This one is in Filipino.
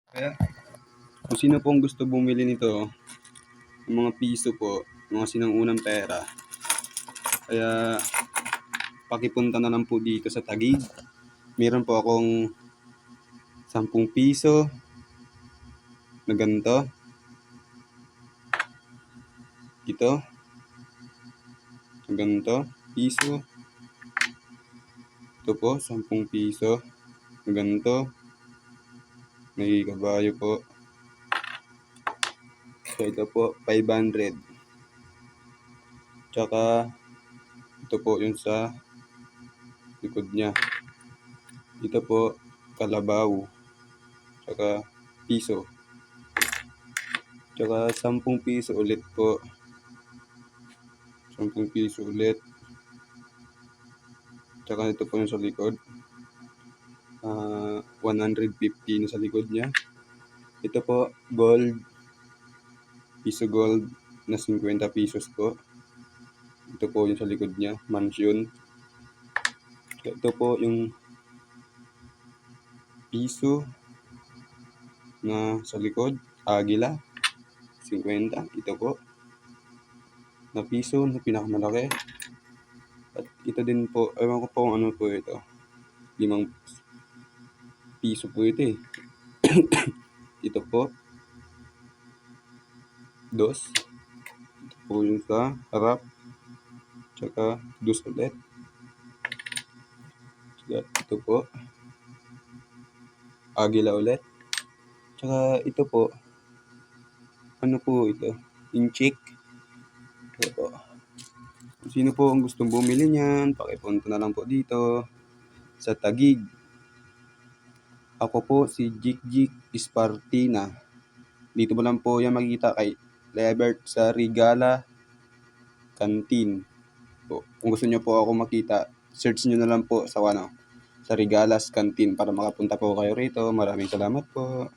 Kaya, kung sino pong gusto bumili nito, ng mga piso po, mga sinang-unang pera, kaya pakipunta na lang po dito sa Taguig. Meron po akong 10 piso na ganito. Ito. Na ganito. Piso. Ito po, 10 piso. Na ganito. May kabayo po. So, ito po, 500. Tsaka, ito po yung sa likod niya. Ito po, kalabaw. Tsaka, piso. Tsaka, 10 piso ulit po. 10 piso ulit. Tsaka, ito po yung sa likod. 150 na sa likod niya. Ito po, gold. Piso gold na 50 pesos po. Ito po yung sa likod niya, mansion. Ito po yung piso na sa likod, agila, 50. Ito po, na piso na pinakamalaki. At ito din po, ewan ko po kung ano po ito. 5 piso po ito eh. Ito po, 2. Ito po yung sa harap. Tsaka 2 ulit. Ito po, agila ulit. Tsaka ito po, ano po ito? Inchik. Ito po. Kung sino po ang gustong bumili niyan, pakipunta na lang po dito sa Taguig. Ako po si Jik Ispartina. Dito mo lang po yan makikita kay Lebert sa Regala Canteen. Po. Kung gusto niyo po ako makita, search niyo na lang po sa Regalas Canteen para makapunta po kayo rito. Maraming salamat po.